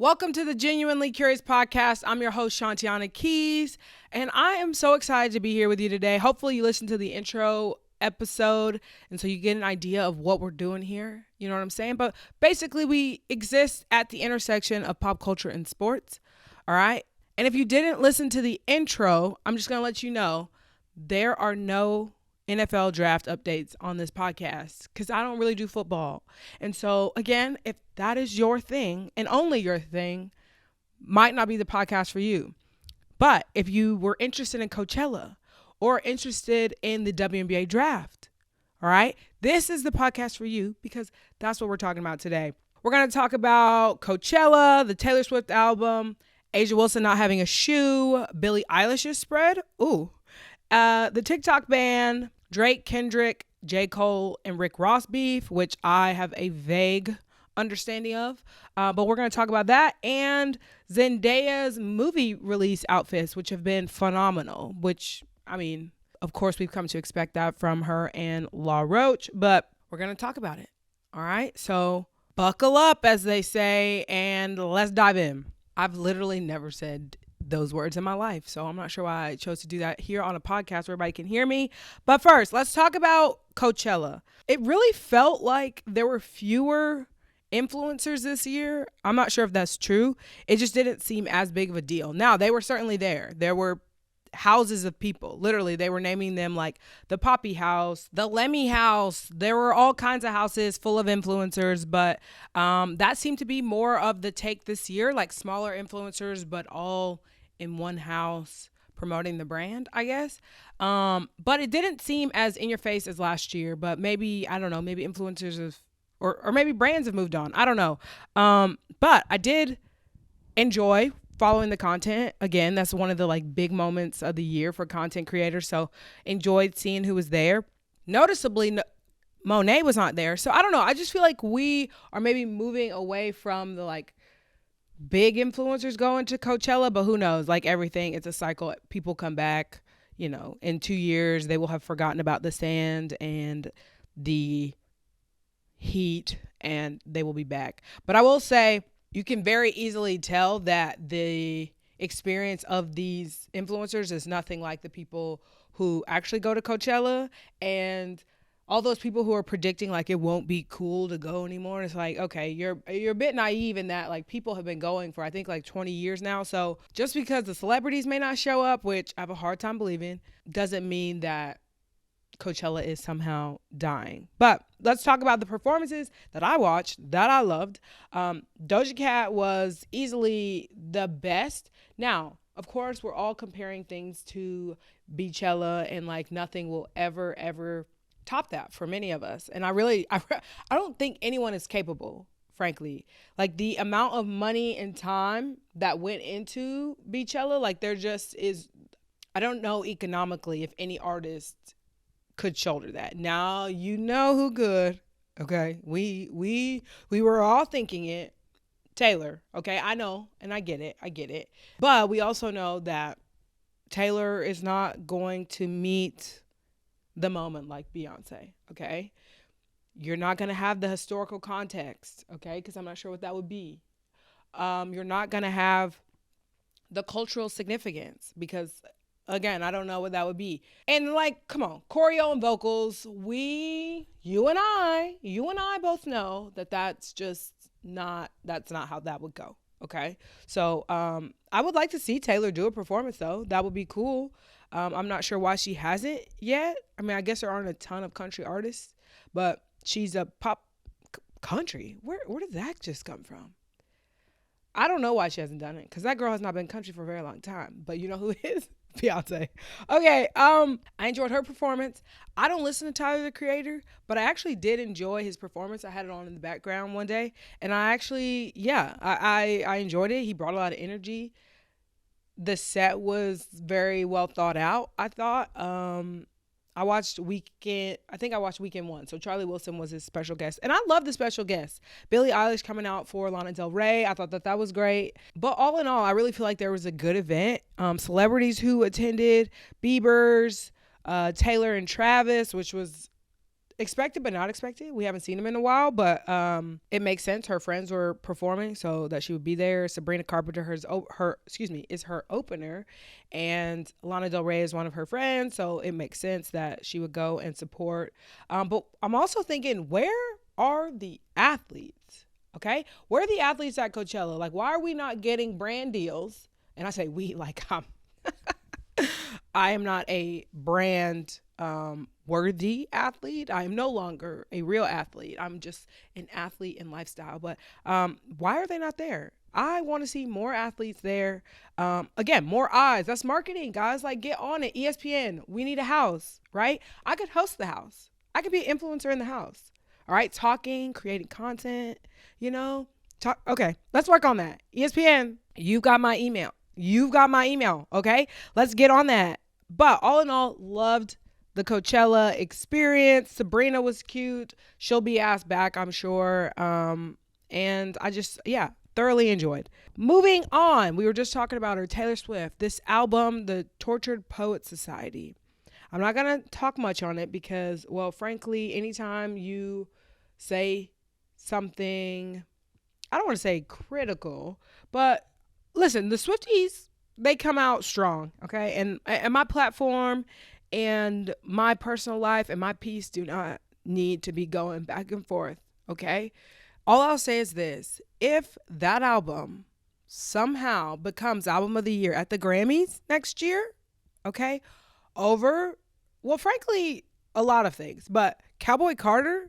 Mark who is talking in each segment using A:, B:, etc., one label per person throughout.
A: Welcome to the Genuinely Curious Podcast. I'm your host, Shantiana Keys, and I am so excited to be here with you today. Hopefully you listen to the intro episode, and so you get an idea of what we're doing here. You know what I'm saying? But basically, we exist at the intersection of pop culture and sports, all right? And if you didn't listen to the intro, I'm just going to let you know there are no NFL draft updates on this podcast because I don't really do football. And so, again, if that is your thing and only your thing, might not be the podcast for you. But if you were interested in Coachella or interested in the WNBA draft, all right, this is the podcast for you because that's what we're talking about today. We're going to talk about Coachella, the Taylor Swift album, Asia Wilson not having a shoe, Billie Eilish's spread, the TikTok ban, Drake, Kendrick, J. Cole, and Rick Ross beef, which I have a vague understanding of. But we're going to talk about that. And Zendaya's movie release outfits, which have been phenomenal, which, I mean, of course, we've come to expect that from her and La Roche, but we're going to talk about it. All right. So buckle up, as they say, and let's dive in. I've literally never said those words in my life, so I'm not sure why I chose to do that here on a podcast where everybody can hear me. But first, let's talk about Coachella. It really felt like there were fewer influencers this year. I'm not sure if that's true. It just didn't seem as big of a deal. Now, they were certainly there. There were houses of people. Literally, they were naming them like the Poppy House, the Lemmy House. There were all kinds of houses full of influencers, but that seemed to be more of the take this year, like smaller influencers, but all in one house promoting the brand, I guess. But it didn't seem as in your face as last year, but maybe, I don't know, maybe influencers have, or maybe brands have moved on. I don't know. But I did enjoy following the content. Again, that's one of the like big moments of the year for content creators. So enjoyed seeing who was there. Noticeably, Monet was not there. So I don't know. I just feel like we are maybe moving away from the like big influencers going to Coachella, but who knows? Like everything, it's a cycle. People come back, you know, in 2 years, they will have forgotten about the sand and the heat and they will be back. But I will say, you can very easily tell that the experience of these influencers is nothing like the people who actually go to Coachella, and all those people who are predicting like it won't be cool to go anymore. It's like, okay, you're a bit naive in that like people have been going for I think like 20 years now. So just because the celebrities may not show up, which I have a hard time believing, doesn't mean that Coachella is somehow dying. But let's talk about the performances that I watched that I loved. Doja Cat was easily the best. Now, of course, we're all comparing things to Beachella, and like nothing will ever top that for many of us. And I don't think anyone is capable, frankly. Like the amount of money and time that went into Beachella, like there just is, I don't know economically if any artist could shoulder that. Now you know who could. Okay, we were all thinking it. Taylor. Okay, I know, and I get it. But we also know that Taylor is not going to meet the moment like Beyonce. Okay, you're not going to have the historical context. Okay, because I'm not sure what that would be. You're not going to have the cultural significance because, again, I don't know what that would be. And like, come on, choreo and vocals, you and I both know that that's not how that would go. Okay. So, I would like to see Taylor do a performance though. That would be cool. I'm not sure why she hasn't yet. I mean, I guess there aren't a ton of country artists, but she's a pop country. Where did that just come from? I don't know why she hasn't done it because that girl has not been country for a very long time. But you know who is? Beyonce. Okay, I enjoyed her performance. I don't listen to Tyler, the Creator, but I actually did enjoy his performance. I had it on in the background one day, and I actually, I enjoyed it. He brought a lot of energy. The set was very well thought out, I thought. I watched Weekend one. So Charlie Wilson was his special guest. And I love the special guests. Billie Eilish coming out for Lana Del Rey. I thought that was great. But all in all, I really feel like there was a good event. Celebrities who attended, Bieber's, Taylor and Travis, which was expected but not expected. We haven't seen him in a while, but it makes sense. Her friends were performing, so that she would be there. Sabrina Carpenter is her opener, and Lana Del Rey is one of her friends, so it makes sense that she would go and support. But I'm also thinking, where are the athletes? Okay, where are the athletes at Coachella? Like, why are we not getting brand deals? And I say we, like I am not a brand worthy athlete. I am no longer a real athlete. I'm just an athlete in lifestyle. But why are they not there? I want to see more athletes there. Again, more eyes. That's marketing, guys. Like, get on it. ESPN, we need a house, right? I could host the house. I could be an influencer in the house. All right, talking, creating content, Talk. Okay, let's work on that. ESPN, you've got my email. Okay? Let's get on that. But all in all, loved the Coachella experience. Sabrina was cute. She'll be asked back, I'm sure. And I just, thoroughly enjoyed. Moving on, we were just talking about her, Taylor Swift. This album, The Tortured Poets Society. I'm not going to talk much on it because, well, frankly, anytime you say something, I don't want to say critical, but listen, the Swifties, they come out strong, okay? And my platform and my personal life and my peace do not need to be going back and forth, okay? All I'll say is this. If that album somehow becomes album of the year at the Grammys next year, okay, over, well, frankly, a lot of things, but Cowboy Carter,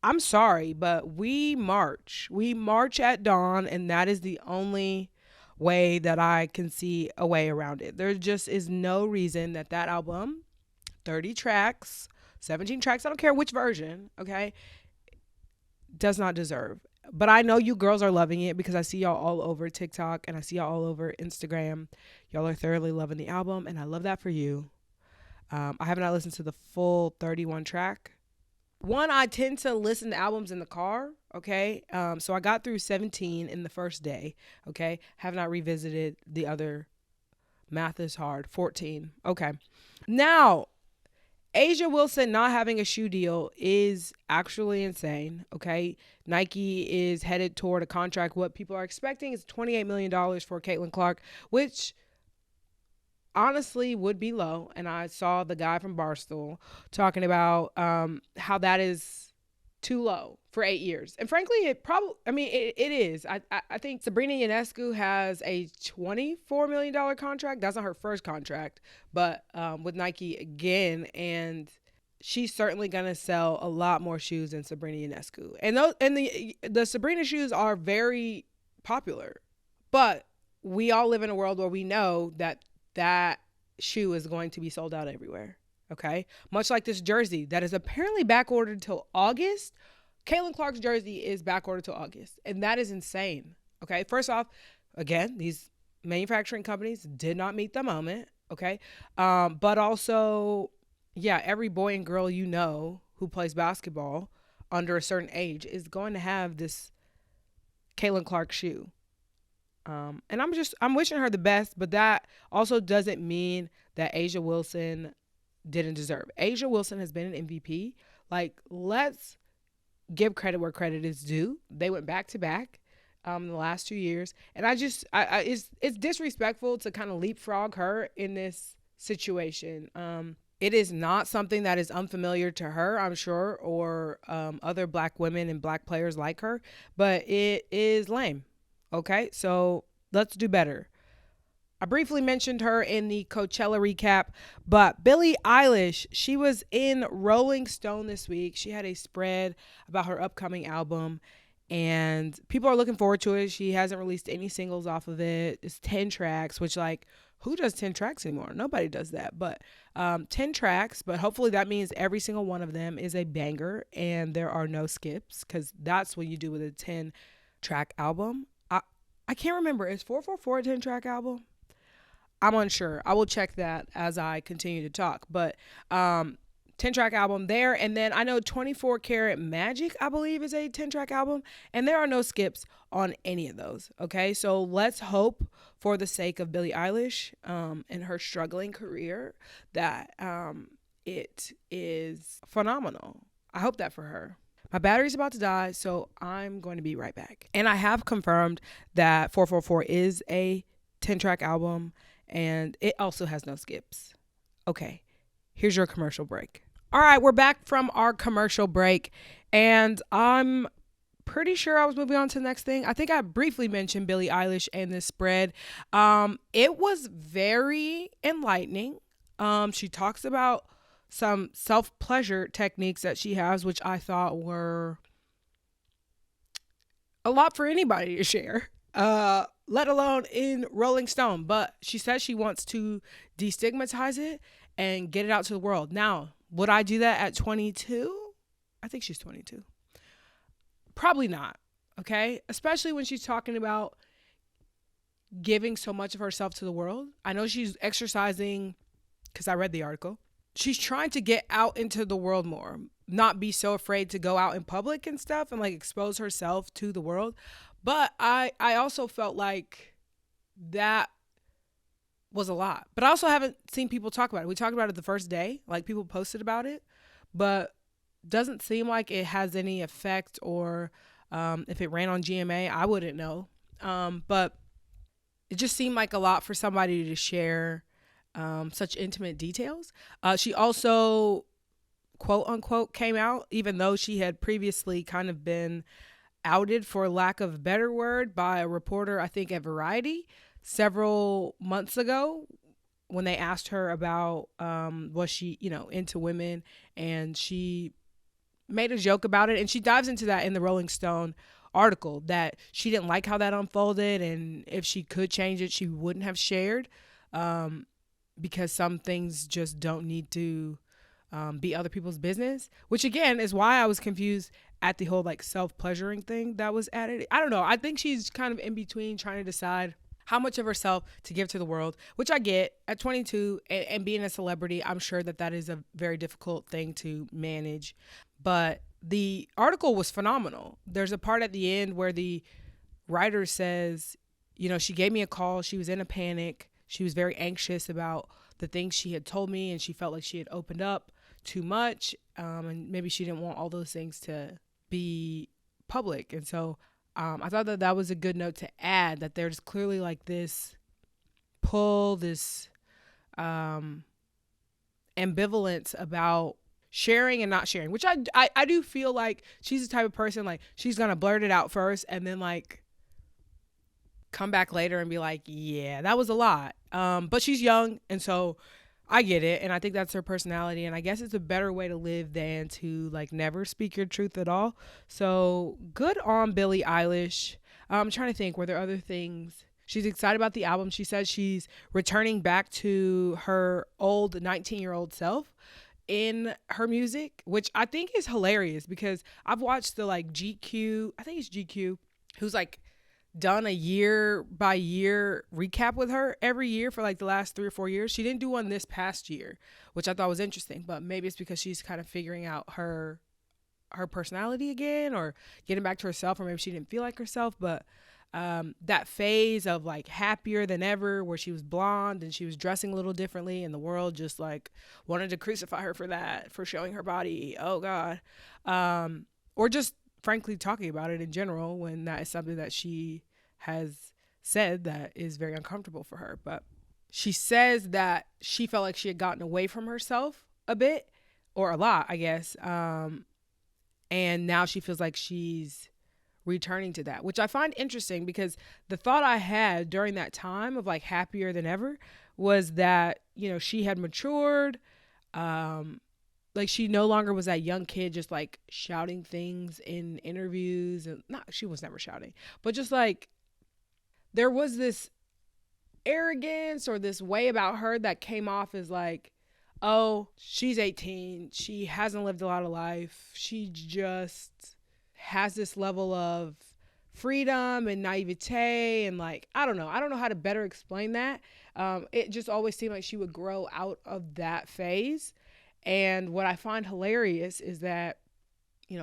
A: I'm sorry, but we march. We march at dawn, and that is the only way that I can see a way around it. There just is no reason that album, 30 tracks, 17 tracks, I don't care which version, okay, does not deserve. But I know you girls are loving it because I see y'all all over TikTok and I see y'all all over Instagram. Y'all are thoroughly loving the album, and I love that for you. I have not listened to the full 31 track. One, I tend to listen to albums in the car, okay? So I got through 17 in the first day, okay? Have not revisited the other. Math is hard. 14, okay. Now, Asia Wilson not having a shoe deal is actually insane, okay? Nike is headed toward a contract. What people are expecting is $28 million for Caitlin Clark, which honestly would be low. And I saw the guy from Barstool talking about how that is too low for 8 years. And frankly, it is. I think Sabrina Ionescu has a $24 million contract. That's not her first contract, but with Nike again. And she's certainly going to sell a lot more shoes than Sabrina Ionescu. And the Sabrina shoes are very popular. But we all live in a world where we know that shoe is going to be sold out everywhere, okay? Much like this jersey that is apparently back ordered till August. Caitlin Clark's jersey is back ordered till August, and that is insane, okay? First off, again, these manufacturing companies did not meet the moment, okay? But also, every boy and girl who plays basketball under a certain age is going to have this Caitlin Clark shoe. And I'm wishing her the best, but that also doesn't mean that Asia Wilson didn't deserve. Asia Wilson has been an MVP. Like, let's give credit where credit is due. They went back to back in the last 2 years. And it's disrespectful to kind of leapfrog her in this situation. It is not something that is unfamiliar to her, I'm sure, or other black women and black players like her, but it is lame. Okay, so let's do better. I briefly mentioned her in the Coachella recap, but Billie Eilish, she was in Rolling Stone this week. She had a spread about her upcoming album, and people are looking forward to it. She hasn't released any singles off of it. It's 10 tracks, which, like, who does 10 tracks anymore? Nobody does that, but 10 tracks, but hopefully that means every single one of them is a banger and there are no skips, because that's what you do with a 10-track album. I can't remember. Is 444 a 10-track album? I'm unsure. I will check that as I continue to talk. But 10-track album there. And then I know 24 Karat Magic, I believe, is a 10-track album. And there are no skips on any of those. Okay, so let's hope for the sake of Billie Eilish and her struggling career that it is phenomenal. I hope that for her. My battery's about to die, so I'm going to be right back. And I have confirmed that 444 is a 10-track album, and it also has no skips. Okay, here's your commercial break. All right, we're back from our commercial break, and I'm pretty sure I was moving on to the next thing. I think I briefly mentioned Billie Eilish and this spread. It was very enlightening. She talks about some self-pleasure techniques that she has, which I thought were a lot for anybody to share, let alone in Rolling Stone. But she says she wants to destigmatize it and get it out to the world. Now, would I do that at 22? I think she's 22. Probably not. Okay. Especially when she's talking about giving so much of herself to the world. I know she's exercising, because I read the article. She's trying to get out into the world more, not be so afraid to go out in public and stuff and like expose herself to the world. But I also felt like that was a lot. But I also haven't seen people talk about it. We talked about it the first day, like people posted about it, but doesn't seem like it has any effect, or if it ran on GMA, I wouldn't know. But it just seemed like a lot for somebody to share such intimate details. She also, quote unquote, came out, even though she had previously kind of been outed, for lack of a better word, by a reporter, I think at Variety, several months ago, when they asked her about was she, into women, and she made a joke about it. And she dives into that in the Rolling Stone article, that she didn't like how that unfolded, and if she could change it, she wouldn't have shared, because some things just don't need to be other people's business, which again is why I was confused at the whole like self-pleasuring thing that was added. I don't know. I think she's kind of in between, trying to decide how much of herself to give to the world, which I get at 22, and being a celebrity, I'm sure that is a very difficult thing to manage. But the article was phenomenal. There's a part at the end where the writer says, she gave me a call. She was in a panic. She was very anxious about the things she had told me, and she felt like she had opened up too much, and maybe she didn't want all those things to be public. And so I thought that was a good note to add, that there's clearly like this pull, this ambivalence about sharing and not sharing, which I do feel like she's the type of person, like, she's gonna blurt it out first and then like come back later and be like, yeah, that was a lot. But she's young, and so I get it, and I think that's her personality, and I guess it's a better way to live than to like never speak your truth at all. So good on Billie Eilish. I'm trying to think, were there other things? She's excited about the album. She says she's returning back to her old 19-year-old self in her music, which I think is hilarious, because I've watched the like GQ, I think it's GQ, who's like done a year by year recap with her every year for like the last 3 or 4 years. She didn't do one this past year, which I thought was interesting, but maybe it's because she's kind of figuring out her personality again, or getting back to herself, or maybe she didn't feel like herself. But that phase of like happier than ever, where she was blonde and she was dressing a little differently, and the world just like wanted to crucify her for that, for showing her body, oh god, or just frankly talking about it in general, when that is something that she has said that is very uncomfortable for her. But she says that she felt like she had gotten away from herself a bit, or a lot, I guess, and now she feels like she's returning to that, which I find interesting, because the thought I had during that time of like happier than ever was that, she had matured, like she no longer was that young kid just like shouting things in interviews, and not, she was never shouting, but just like there was this arrogance or this way about her that came off as like, oh, she's 18, she hasn't lived a lot of life, she just has this level of freedom and naivete, and like, I don't know how to better explain that. It just always seemed like she would grow out of that phase. And what I find hilarious is that,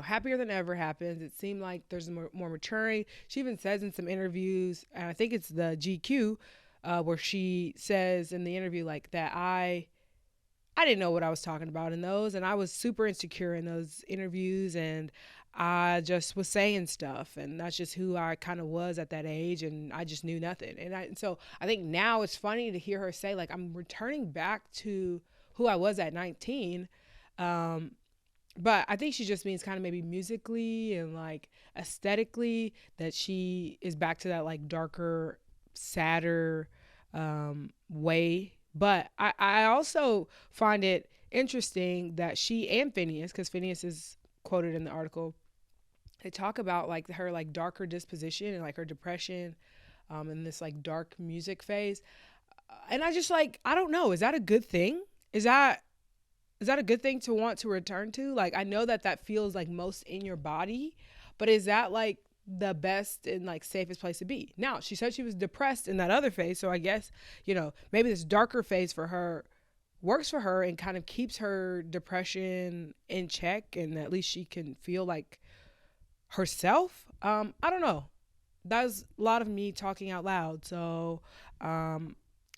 A: happier than ever happens. It seemed like there's more maturing. She even says in some interviews, and I think it's the GQ, where she says in the interview like that, I I didn't know what I was talking about in those, and I was super insecure in those interviews, and I just was saying stuff, and that's just who I kind of was at that age, and I just knew nothing. So I think now it's funny to hear her say, like, I'm returning back to who I was at 19. Um, but I think she just means kind of maybe musically and like aesthetically that she is back to that like darker, sadder way. But I also find it interesting that she and Phineas, because Phineas is quoted in the article, they talk about like her like darker disposition and like her depression and this like dark music phase. And I just like, I don't know, is that a good thing? Is that a good thing to want to return to? Like, I know that that feels like most in your body, but is that like the best and like safest place to be? Now, she said she was depressed in that other phase. So I guess, maybe this darker phase for her works for her and kind of keeps her depression in check. And at least she can feel like herself. I don't know. That's a lot of me talking out loud. So,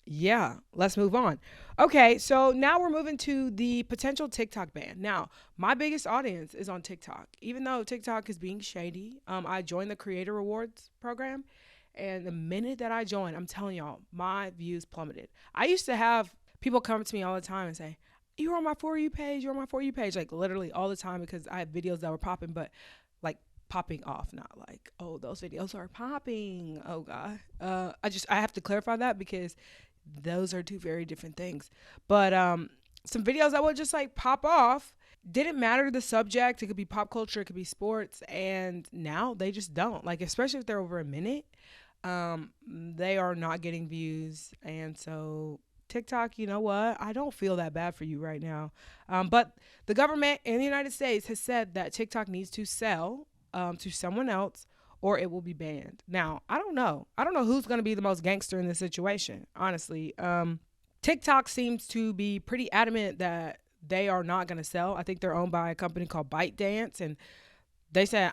A: yeah, let's move on. Okay, so now we're moving to the potential TikTok ban. Now, my biggest audience is on TikTok. Even though TikTok is being shady, I joined the Creator Rewards program. And the minute that I joined, I'm telling y'all, my views plummeted. I used to have people come to me all the time and say, "You're on my For You page, you're on my For You page," like literally all the time because I had videos that were popping, but like popping off, not like, oh, those videos are popping. Oh God. I have to clarify that because those are two very different things. But some videos that would just like pop off, didn't matter the subject. It could be pop culture, it could be sports, and now they just don't. Like, especially if they're over a minute, they are not getting views. And so TikTok, you know what? I don't feel that bad for you right now. But the government in the United States has said that TikTok needs to sell to someone else or it will be banned. Now, I don't know. I don't know who's going to be the most gangster in this situation, honestly. TikTok seems to be pretty adamant that they are not going to sell. I think they're owned by a company called ByteDance, and they said,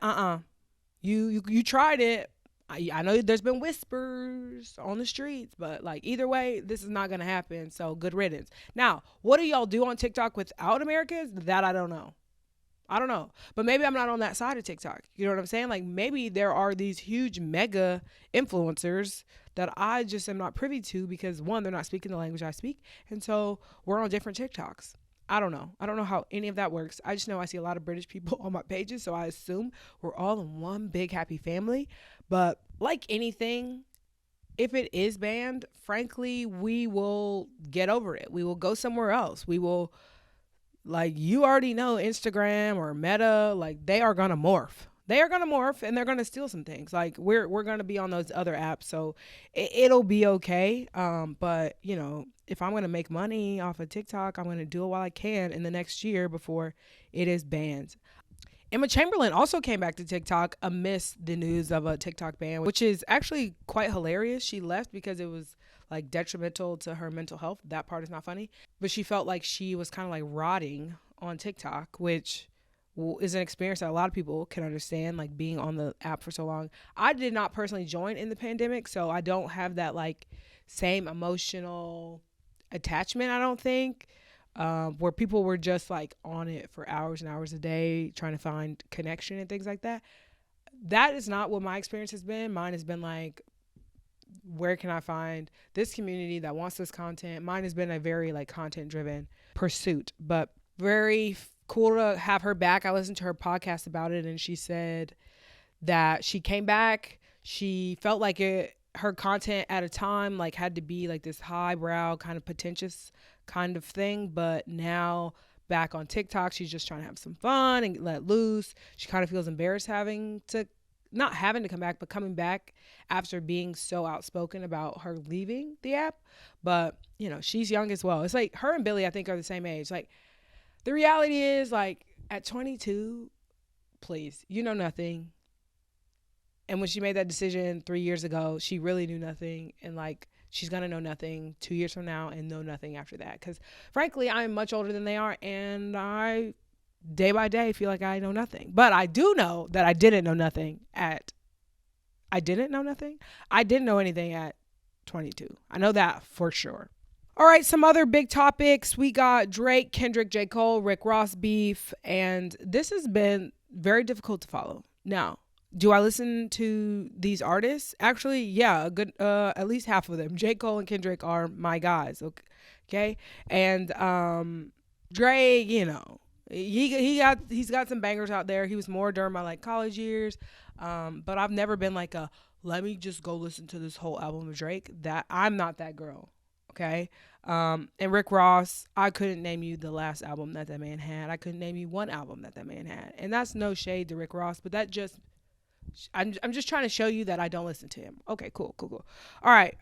A: you tried it. I know there's been whispers on the streets, but like either way, this is not going to happen. So good riddance. Now, what do y'all do on TikTok without Americans? That I don't know. But maybe I'm not on that side of TikTok. You know what I'm saying? Like maybe there are these huge mega influencers that I just am not privy to because one, they're not speaking the language I speak. And so we're on different TikToks. I don't know. I don't know how any of that works. I just know I see a lot of British people on my pages. So I assume we're all in one big happy family. But like anything, if it is banned, frankly, we will get over it. We will go somewhere else. We will, like, you already know Instagram or Meta, like they are going to morph. They are going to morph and they're going to steal some things. Like we're going to be on those other apps. So it'll be okay. But if I'm going to make money off of TikTok, I'm going to do it while I can in the next year before it is banned. Emma Chamberlain also came back to TikTok amidst the news of a TikTok ban, which is actually quite hilarious. She left because it was like detrimental to her mental health. That part is not funny. But she felt like she was kind of like rotting on TikTok, which is an experience that a lot of people can understand, like being on the app for so long. I did not personally join in the pandemic, so I don't have that like same emotional attachment, I don't think. Where people were just like on it for hours and hours a day trying to find connection and things like that. That is not what my experience has been. Mine has been like, where can I find this community that wants this content? Mine has been a very like content driven pursuit, but very cool to have her back. I listened to her podcast about it and she said that she came back. She felt like her content at a time like had to be like this highbrow kind of pretentious kind of thing, but now back on TikTok she's just trying to have some fun and let loose. She kind of feels embarrassed not having to come back, but coming back after being so outspoken about her leaving the app. But she's young as well. It's like her and Billie I think are the same age. Like the reality is like at 22, please, you know nothing. And when she made that decision 3 years ago, she really knew nothing. And like, she's going to know nothing 2 years from now and know nothing after that. Because frankly, I'm much older than they are. And I, day by day, feel like I know nothing. But I do know that I didn't know anything at 22. I know that for sure. All right, some other big topics. We got Drake, Kendrick, J. Cole, Rick Ross beef, and this has been very difficult to follow. Now, do I listen to these artists? Actually, yeah, a good at least half of them. J. Cole and Kendrick are my guys. Okay, and Drake, he's got some bangers out there. He was more during my like college years, but I've never been like a let me just go listen to this whole album of Drake. That I'm not that girl. Okay. And Rick Ross, I couldn't name you the last album that man had. I couldn't name you one album that man had. And that's no shade to Rick Ross, but that just, I'm just trying to show you that I don't listen to him. Okay, cool. All right.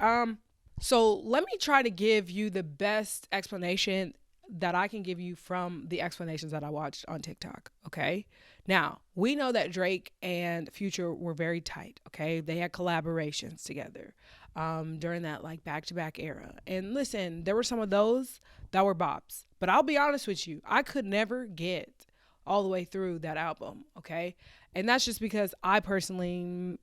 A: So let me try to give you the best explanation that I can give you from the explanations that I watched on TikTok. Okay. Now, we know that Drake and Future were very tight. Okay. They had collaborations together during that like back to back era. And listen, there were some of those that were bops. But I'll be honest with you, I could never get all the way through that album. Okay. And that's just because I'm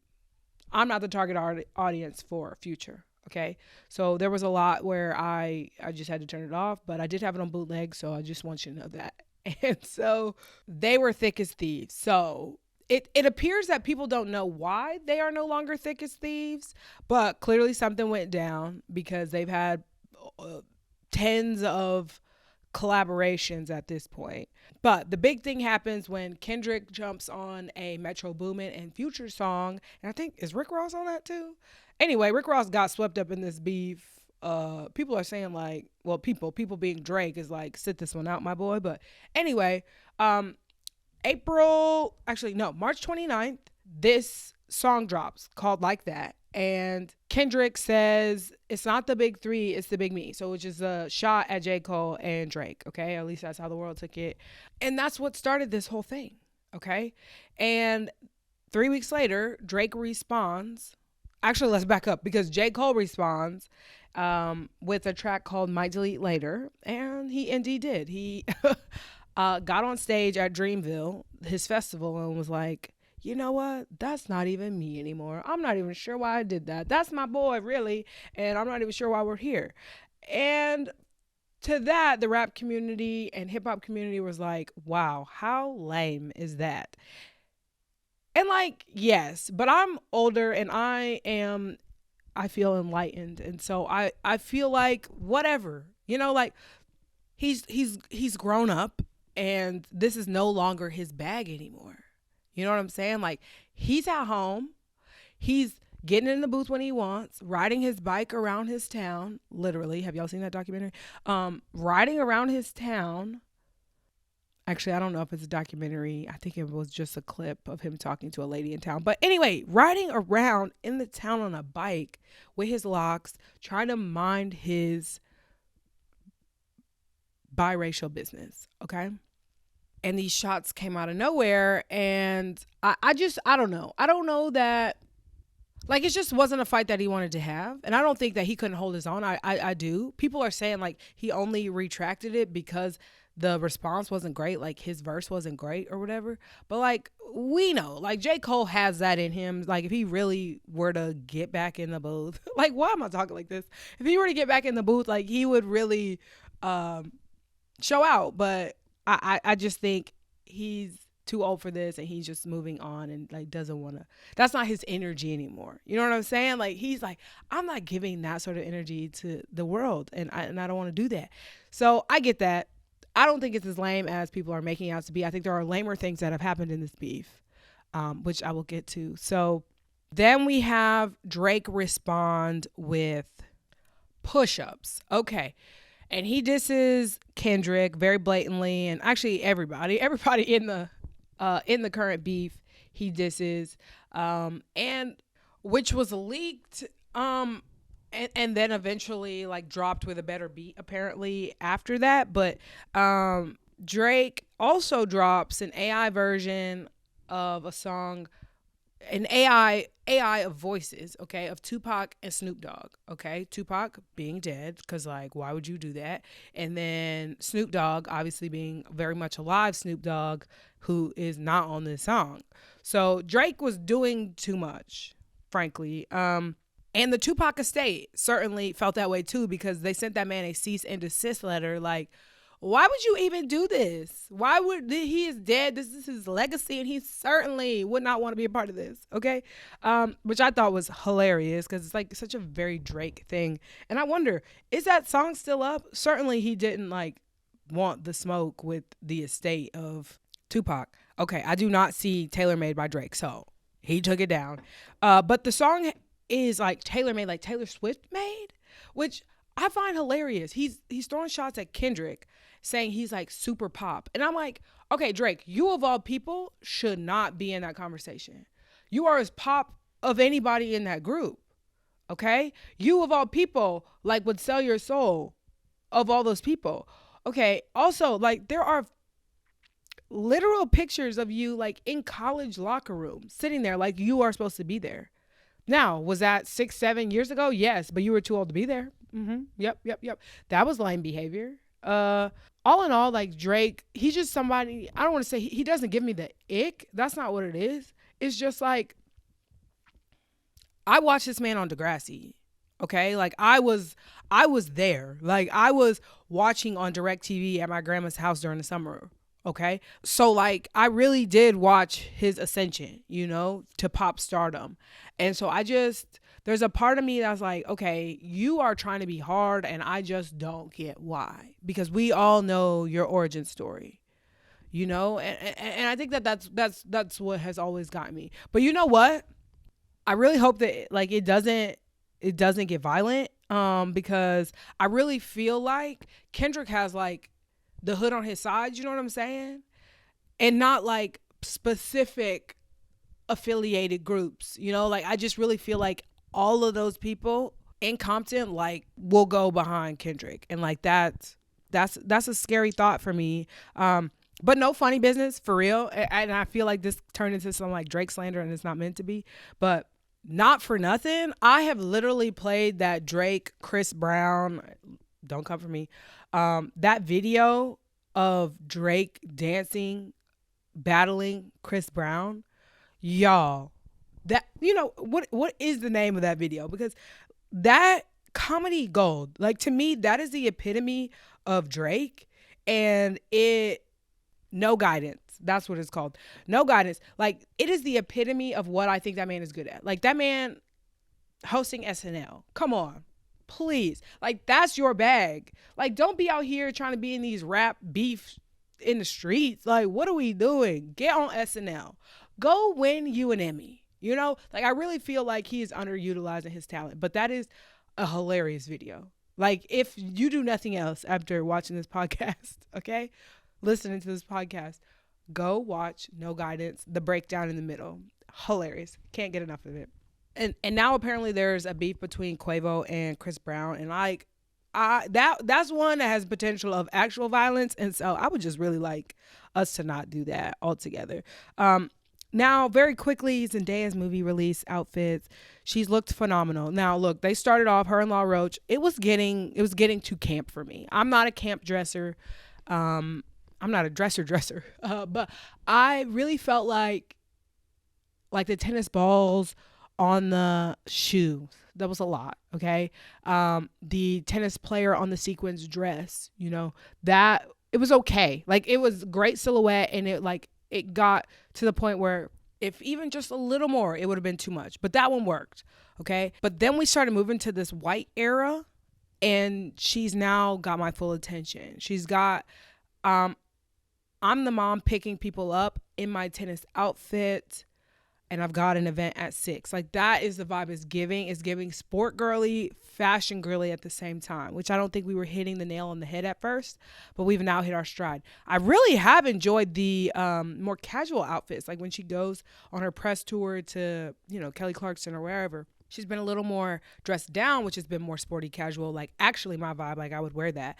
A: not the target audience for Future. Okay. So there was a lot where I just had to turn it off, but I did have it on bootleg. So I just want you to know that. And so they were thick as thieves. So it appears that people don't know why they are no longer thick as thieves, but clearly something went down because they've had tens of collaborations at this point. But the big thing happens when Kendrick jumps on a Metro Boomin and Future song, and I think is Rick Ross on that too. Anyway, Rick Ross got swept up in this beef. People are saying like, well, people being Drake is like, sit this one out, my boy. But anyway, March 29th, this song drops called Like That. And Kendrick says, it's not the big three, it's the big me. So which is a shot at J. Cole and Drake, okay? At least that's how the world took it. And that's what started this whole thing, okay? And 3 weeks later, Drake responds. Actually, let's back up because J. Cole responds with a track called Might Delete Later. And he indeed did. He got on stage at Dreamville, his festival, and was like, you know what? That's not even me anymore. I'm not even sure why I did that. That's my boy, really. And I'm not even sure why we're here. And to that, the rap community and hip hop community was like, wow, how lame is that? And like, yes, but I'm older and I feel enlightened. And so I feel like whatever, like he's grown up and this is no longer his bag anymore. You know what I'm saying? Like he's at home. He's getting in the booth when he wants, riding his bike around his town. Literally. Have y'all seen that documentary? Riding around his town. Actually, I don't know if it's a documentary. I think it was just a clip of him talking to a lady in town. But anyway, riding around in the town on a bike with his locks, trying to mind his biracial business. Okay. And these shots came out of nowhere. And I don't know. I don't know that, like, it just wasn't a fight that he wanted to have. And I don't think that he couldn't hold his own. I do. People are saying, like, he only retracted it because the response wasn't great. Like, his verse wasn't great or whatever. But, like, we know. Like, J. Cole has that in him. Like, if he really were to get back in the booth. Like, why am I talking like this? If he were to get back in the booth, like, he would really show out. But I just think he's too old for this and he's just moving on and like doesn't want to, that's not his energy anymore. You know what I'm saying? Like he's like, I'm not giving that sort of energy to the world and I don't want to do that. So I get that. I don't think it's as lame as people are making out to be. I think there are lamer things that have happened in this beef, which I will get to. So then we have Drake respond with push-ups. Okay. And he disses Kendrick very blatantly, and actually everybody in the current beef he disses, and which was leaked, and then eventually like dropped with a better beat apparently after that. But Drake also drops an AI version of a song, an AI of voices, okay, of Tupac and Snoop Dogg, okay, Tupac being dead, because like why would you do that, and then Snoop Dogg obviously being very much alive, Snoop Dogg, who is not on this song. So Drake was doing too much, frankly. And the Tupac estate certainly felt that way too, because they sent that man a cease and desist letter. Like, why would you even do this? Why would he is dead? This is his legacy, and he certainly would not want to be a part of this. Okay, which I thought was hilarious because it's like such a very Drake thing. And I wonder, is that song still up? Certainly, he didn't like want the smoke with the estate of Tupac. Okay, I do not see Tailor Made by Drake, so he took it down. But the song is like tailor made, like Taylor Swift made, which I find hilarious. He's throwing shots at Kendrick, saying he's like super pop. And I'm like, okay, Drake, you of all people should not be in that conversation. You are as pop of anybody in that group. Okay? You of all people like would sell your soul of all those people. Okay. Also, like there are literal pictures of you like in college locker rooms sitting there like you are supposed to be there. Now, was that 6-7 years ago? Yes, but you were too old to be there. Yep. That was lame behavior. All in all, like Drake, he's just somebody, I don't want to say he doesn't give me the ick. That's not what it is. It's just like, I watched this man on Degrassi. Okay. Like I was there. Like I was watching on DirecTV at my grandma's house during the summer. Okay. So like I really did watch his ascension, to pop stardom. And so there's a part of me that's like, okay, you are trying to be hard and I just don't get why. Because we all know your origin story, and I think that's what has always gotten me. But you know what? I really hope that like it doesn't get violent. Because I really feel like Kendrick has like the hood on his side, you know what I'm saying? And not like specific affiliated groups, like I just really feel like all of those people in Compton like will go behind Kendrick. And like that's a scary thought for me. But no funny business for real. And I feel like this turned into some like Drake slander and it's not meant to be, but not for nothing. I have literally played that Drake, Chris Brown, don't come for me. That video of Drake dancing, battling Chris Brown, y'all, that, what is the name of that video? Because that comedy gold, like to me, that is the epitome of Drake, and no guidance. That's what it's called. No guidance. Like it is the epitome of what I think that man is good at. Like that man hosting SNL. Come on. Please. Like that's your bag. Like don't be out here trying to be in these rap beef in the streets. Like what are we doing? Get on SNL. Go win you an Emmy. Like I really feel like he is underutilizing his talent, but that is a hilarious video. Like if you do nothing else after watching this podcast, okay, listening to this podcast, go watch No Guidance, the breakdown in the middle. Hilarious. Can't get enough of it. And now apparently there's a beef between Quavo and Chris Brown, and like that's one that has potential of actual violence, and so I would just really like us to not do that altogether. Now, very quickly, Zendaya's movie release outfits. She's looked phenomenal. Now, look, they started off her and La Roche. It was getting too camp for me. I'm not a camp dresser. I'm not a dresser, but I really felt like the tennis balls on the shoes. That was a lot. Okay. The tennis player on the sequins dress, that it was okay. Like it was great silhouette, and it got to the point where if even just a little more, it would have been too much. But that one worked. Okay. But then we started moving to this white era, and she's now got my full attention. She's got, I'm the mom picking people up in my tennis outfit, and I've got an event at 6. Like that is the vibe it's giving. It's giving sport girly, fashion girly at the same time, which I don't think we were hitting the nail on the head at first, but we've now hit our stride. I really have enjoyed the more casual outfits. Like when she goes on her press tour to, Kelly Clarkson or wherever, she's been a little more dressed down, which has been more sporty casual, like actually my vibe. Like I would wear that,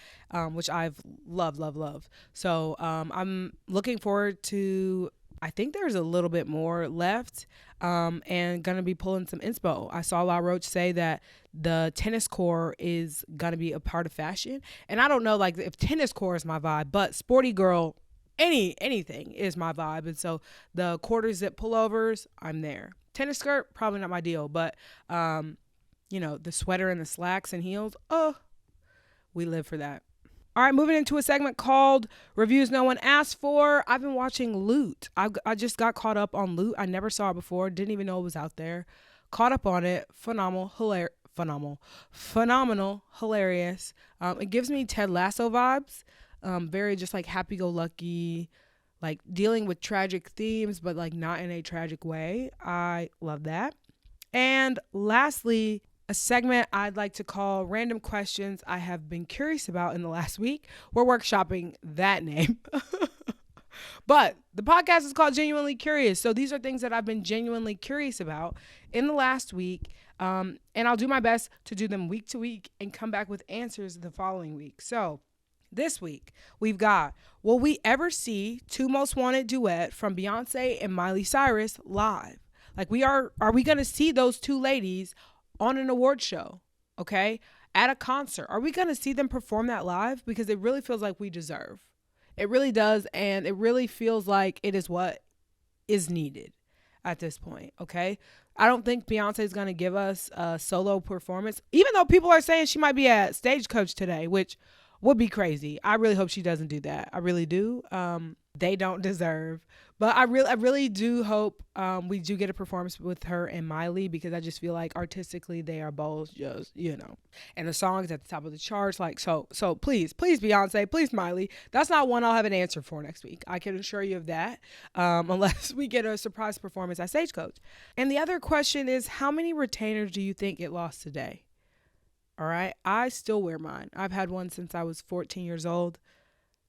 A: which I've loved. So I'm looking forward to, I think there's a little bit more left, and gonna be pulling some inspo. I saw La Roche say that the tennis core is gonna be a part of fashion, and I don't know like if tennis core is my vibe, but sporty girl, anything is my vibe. And so the quarter zip pullovers, I'm there. Tennis skirt, probably not my deal, but The sweater and the slacks and heels. Oh, we live for that. All right, moving into a segment called Reviews No One Asked For. I've been watching Loot. I just got caught up on Loot. I never saw it before. Didn't even know it was out there. Caught up on it. Phenomenal, hilarious. It gives me Ted Lasso vibes. Very just like happy-go-lucky, like dealing with tragic themes, but like not in a tragic way. I love that. And lastly, a segment I'd like to call Random Questions I Have Been Curious About in the Last Week. We're workshopping that name. But the podcast is called Genuinely Curious. So these are things that I've been genuinely curious about in the last week. And I'll do my best to do them week to week and come back with answers the following week. So this week, we've got, will we ever see Two Most Wanted duet from Beyonce and Miley Cyrus live? Like are we going to see those two ladies on an award show, okay, at a concert? Are we going to see them perform that live? Because it really feels like we deserve. It really does, and it really feels like it is what is needed at this point, okay? I don't think Beyonce is going to give us a solo performance, even though people are saying she might be at Stagecoach today, which would be crazy. I really hope she doesn't do that. I really do. They don't deserve. But I really do hope we do get a performance with her and Miley, because I just feel like artistically they are both just, and the song's at the top of the charts. Like, so please Beyonce, please Miley. That's not one I'll have an answer for next week. I can assure you of that, unless we get a surprise performance at Stagecoach. And the other question is, how many retainers do you think get lost today? All right. I still wear mine. I've had one since I was 14 years old.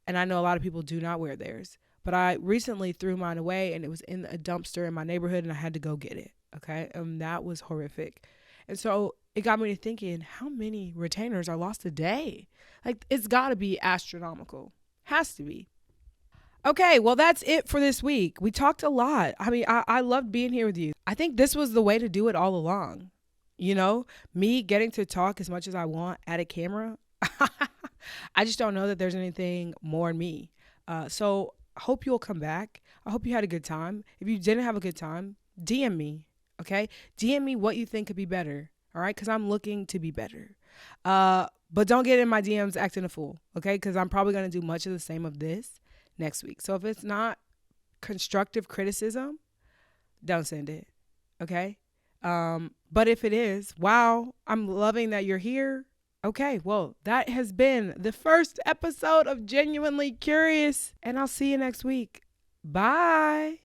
A: And I know a lot of people do not wear theirs. But I recently threw mine away, and it was in a dumpster in my neighborhood, and I had to go get it. Okay. And that was horrific. And so it got me to thinking, how many retainers are lost a day? Like, it's got to be astronomical. Has to be. Okay, well, that's it for this week. We talked a lot. I mean, I loved being here with you. I think this was the way to do it all along. Me getting to talk as much as I want at a camera. I just don't know that there's anything more in me. So I hope you'll come back. I hope you had a good time. If you didn't have a good time, DM me, okay? DM me what you think could be better, all right? Because I'm looking to be better. But don't get in my DMs acting a fool, okay? Because I'm probably going to do much of the same of this next week. So if it's not constructive criticism, don't send it, okay? But if it is, wow, I'm loving that you're here. Okay, well, that has been the first episode of Genuinely Curious, and I'll see you next week. Bye.